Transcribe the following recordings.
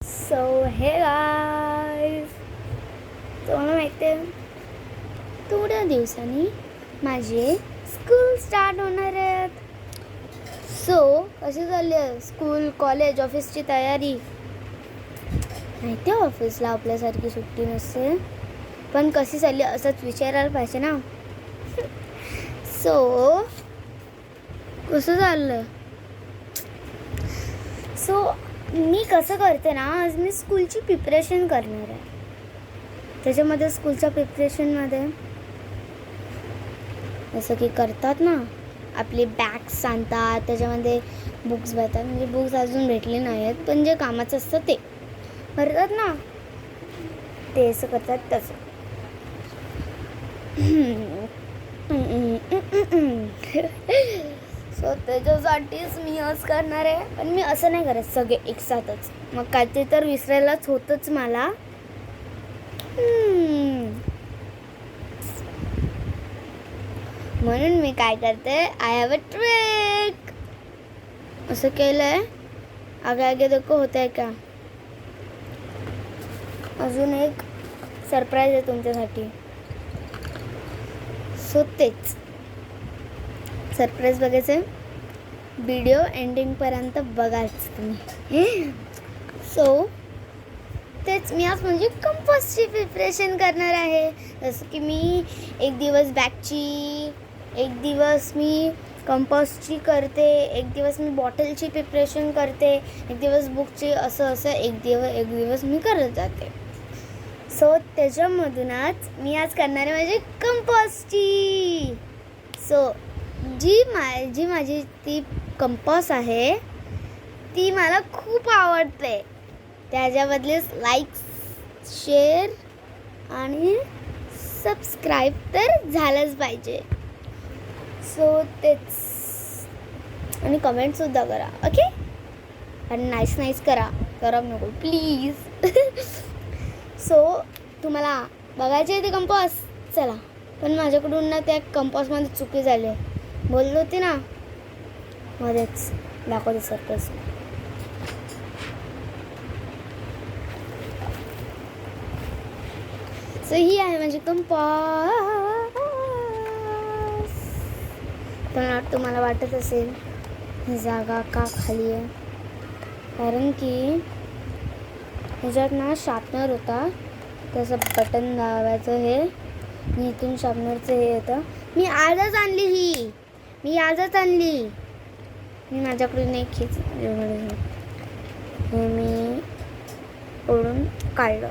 So हे guys, तुम्हाला माहिती आहे थोड्या दिवसांनी माझे स्कूल स्टार्ट होणार आहेत. सो कशी चालली आहे स्कूल कॉलेज ऑफिसची तयारी? माहिती आहे ऑफिसला आपल्यासारखी सुट्टी नसते, पण कशी चालली असंच विचारायला पाहिजे ना. सो कसं चाललं? सो मी कसं करते ना, आज मी स्कूलची प्रिपरेशन करणार आहे. त्याच्यामध्ये स्कूलच्या प्रिपरेशनमध्ये जसं की करतात ना, आपली बॅग्स आणतात, त्याच्यामध्ये बुक्स भेटतात. म्हणजे बुक्स अजून भेटले नाही आहेत, पण जे कामाचं असतं ते करतात ना, ते असं करतात तसं. सो त्याच्यासाठीच मी असं करणार आहे. पण मी असं नाही करत सगळे एकसाथच, मग काहीतरी तर विसरायलाच होतंच मला. म्हणून मी काय करते, आय हॅव अ ट्रिक. असं केलंय, आगे आगे देखो होत आहे का. अजून एक सरप्राईज आहे तुमच्यासाठी. सो तेच सरप्राईज बघायचं, व्हिडिओ एंडिंगपर्यंत बघायचं तुम्ही. सो तेच मी आज म्हणजे कंपासची प्रिपरेशन करणार आहे. जसं की मी एक दिवस बॅगची, एक दिवस मी कंपासची करते, एक दिवस मी बॉटलची प्रिपरेशन करते, एक दिवस बुकची, असं एक दिवस मी करत जाते. सो त्याच्यामधूनच मी आज करणार आहे माझी कंपासची. सो जी माझी ती कंपास आहे ती मला खूप आवडते. त्याच्याबदलेच लाईक, शेअर आणि सबस्क्राईब तर झालंच पाहिजे. सो तेच, आणि कमेंटसुद्धा करा, ओके. आणि नाईस करा, खराब नको प्लीज. सो तुम्हाला बघायचे आहे ते कंपास, चला. पण माझ्याकडून ना त्या कंपासमध्ये चुकी झाली आहे, बोललो होती ना मध्येच. दाखवते सरप्राईज. सो ही आहे माझी कंपास. पण तुम्हाला वाटत असेल ही जागा का खाली आहे, कारण की ह्याच्यात ना शार्पनर होता, त्याचं बटन दाबायचं, हे मी इथून शार्पनरचं हे येतं. मी आजच आणली. मी माझ्याकडून एक हे मी ओढून काढलं.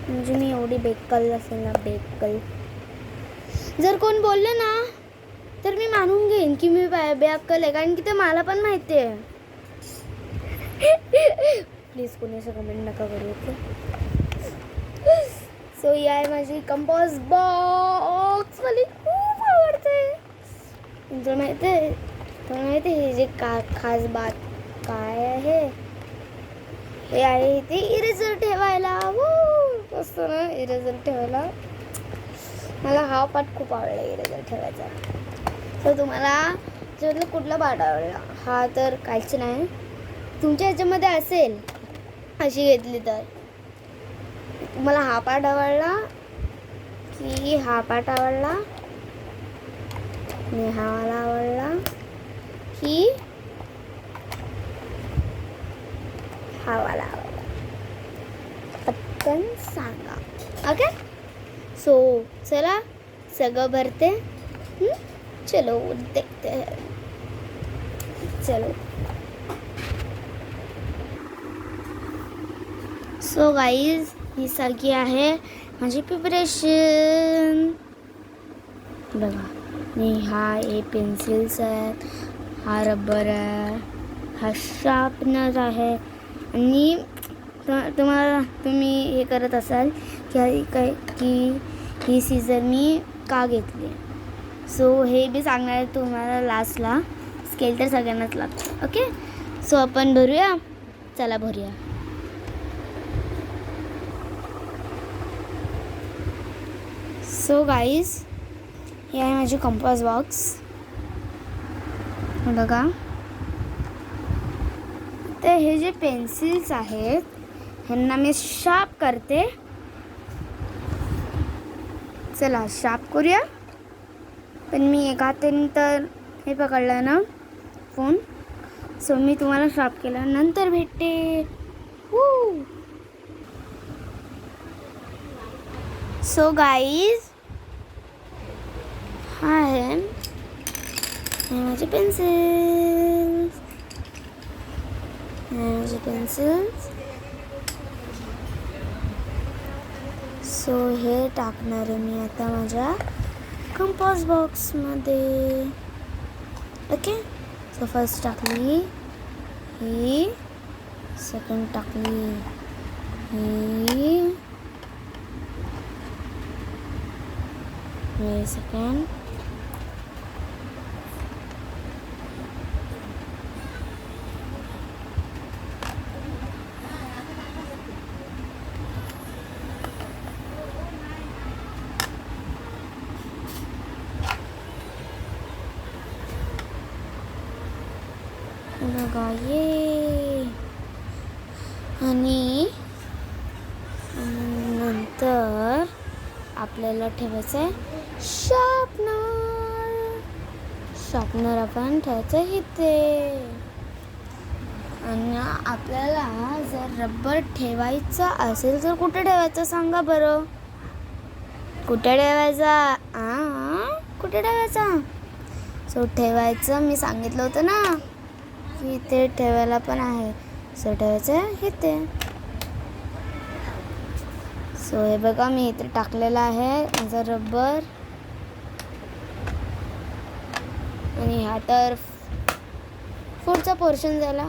म्हणजे मी एवढी बेक्कल असेल ना, बेक्कल. जर कोण बोललं ना तर मी मानून घेईन की मी बेअक्कल आहे, कारण की ते मला पण माहिती आहे. प्लीज कोणी असं कमेंट नका करू, ओके. सो ही आहे माझी कंपास बॉक्स, मला खूप आवडते. तुला माहिती आहे हे जे खास बात काय आहे? हे आहे ते इरेजर ठेवायला. असतं ना इरेजर ठेवायला. मला हा पार्ट खूप आवडला, इरेजर ठेवायचा. तर तुम्हाला त्याच्यातलं कुठला पार्ट आवडला? हा तर काहीच नाही. तुमच्या ह्याच्यामध्ये असेल अशी घेतली तर तुम्हाला हा पार्ट आवडला की हा पार्ट आवडला, आणि हा मला आवडला की हा मला आवडला, पटकन सांगा, ओके. सो चला सगळं भरते. चलो देखते हैं. चलो. सो गाईज, ही सगळी आहे माझी प्रिपरेशन. बघा, मी हा हे पेन्सिल्स आहेत, हा रबर आहे, हा शार्पनर आहे. आणि तुम्ही हे करत असाल की ही सीझर मी का घेतली. सो हे बी सांगणार आहे तुम्हाला लास्टला. स्केल तर सगळ्यांनाच लागतं, ओके. सो आपण भरूया, चला भरूया. सो गाईज, ही आहे माझी कंपास बॉक्स. बघा, तर हे जे पेन्सिल्स आहेत ह्यांना मी शार्प करते. चला शार्प करूया. पण मी एका हाताने तर हे पकडलं ना फोन. सो मी तुम्हाला शार्प केल्यानंतर भेटते. सो गाईज हा आहे माझे पेन्सिल्स. सो हे टाकणार आहे मी आता माझ्या कंपास बॉक्समध्ये. ओके. सो फर्स्ट टाकली ही, सेकंड टाकली ही, सेकंड, बघा ये. आणि नंतर आपल्याला ठेवायचं आहे शार्पनर आपण ठेवायचं इथे. आणि आपल्याला जर रबर ठेवायचा असेल तर कुठे ठेवायचं सांगा बरं. कुठे ठेवायचा? कुठे ठेवायचा? सो ठेवायचं मी सांगितलं होतं ना की इथे ठेवायला पण आहे. सो ठेवायचं इथे. सो हे बघा मी इथे टाकलेला आहे माझा रबर. आणि हा तर पुढचा पोर्शन झाला.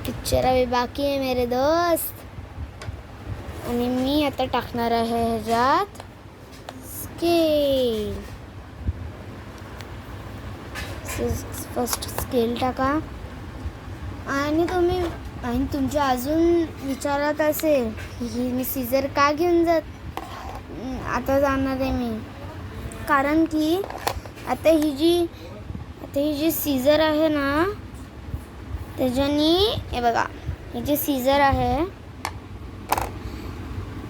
पिक्चर अभी बाकी आहे मेरे दोस्त. आणि मी आता टाकणार आहे ह्याच्यात स्केल. फर्स्ट स्केल टाका. आणि तुमच्या अजून विचारात असेल ही मी सीझर का घेऊन आता जाणार आहे मी. कारण की आता ही जी सीझर आहे ना त्याच्यानी हे बघा हे जे सीझर आहे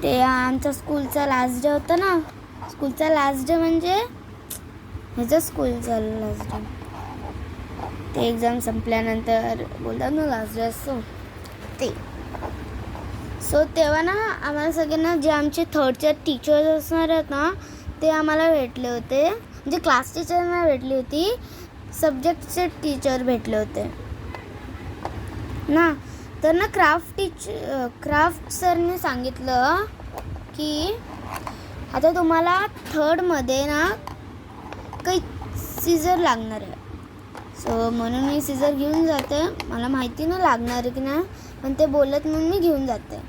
ते आमचा स्कूलचा लास्ट डे होता ना. स्कूलचा लास्ट डे म्हणजे ह्याचं स्कूलचा लास्ट डे. ते एक्झाम संपल्यानंतर बोलतात ना लास्ट डे असतो ते. सो तेव्हा ना आम्हाला सगळ्यांना जे आमचे थर्डचे टीचर्स असणार आहेत ना ते आम्हाला भेटले होते. म्हणजे क्लास टीचरना भेटली होती, सब्जेक्टचे टीचर भेटले होते ना. तर ना क्राफ्ट सरने सांगितलं की आता तुम्हाला थर्डमध्ये ना काही सीझर लागणार आहे. सो म्हणून मी सीझर घेऊन जाते. मला माहिती नाही लागणार आहे की नाही पण ते बोलत म्हणून मी घेऊन जाते.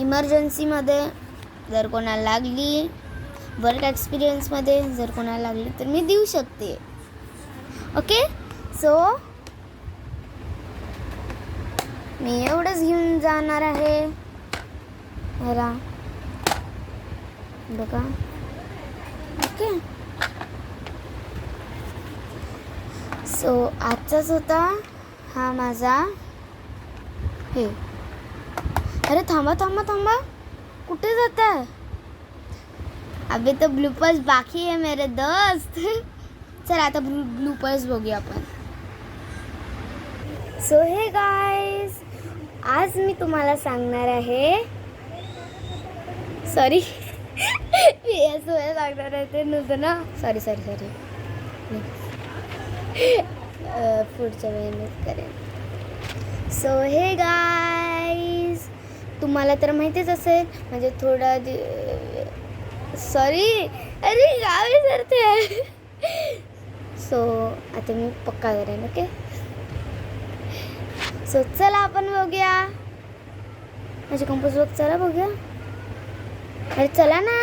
इमर्जन्सीमध्ये जर कोणाला लागली, वर्क एक्सपिरियन्समध्ये जर कोणाला लागली तर मी देऊ शकते. ओके. सो मी एवढंच घेऊन जाणार आहे. ह्याला बघा. ओके. सो आजचाच होता हा माझा हे. अरे थांबा कुठे जात आहे? अबे तो ब्लूपर्स बाकी आहे मेरे दोस्त. चल आता ब्लूपर्स बघूया आपण. सो हे गाईज आज मी तुम्हाला सांगणार आहे सॉरी मी असं सांगणार आहे ते नव्हतं ना. सॉरी पुढच्या वेळेस करेन. सो हे गाईज तुम्हाला तर माहितीच असेल म्हणजे थोडा सॉरी अरे गावी सरते. सो आता मी पक्का करेन. ओके. सो चला आपण बघूया माझे कंपोज बघ. चला बघूया. अरे चला ना.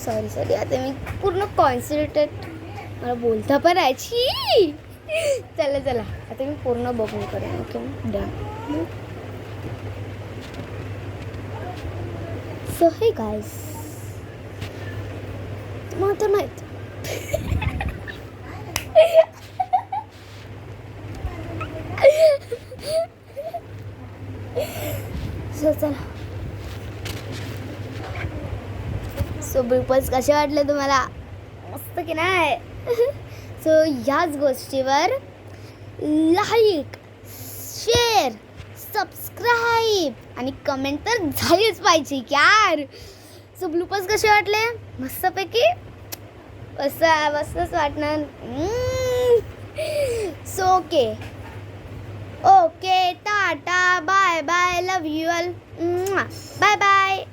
सॉरी आता मी पूर्ण कॉन्सन्ट्रेटेड मला बोलता पण यायची. चला आता मी पूर्ण बघून करेन. Okay done. सो हे गाईज तुम्हाला तर माहित सो ब्लूपर्स कसे वाटले तुम्हाला? मस्त की नाही? सो ह्याच गोष्टीवर लाईक, शेअर, सबस्क्राईब आणि कमेंट तर झालीच पाहिजे यार. सो ब्लूपर्स कसे वाटले? मस्तपैकी मस्तच वाटणार. So okay tata bye bye, love you all, bye bye.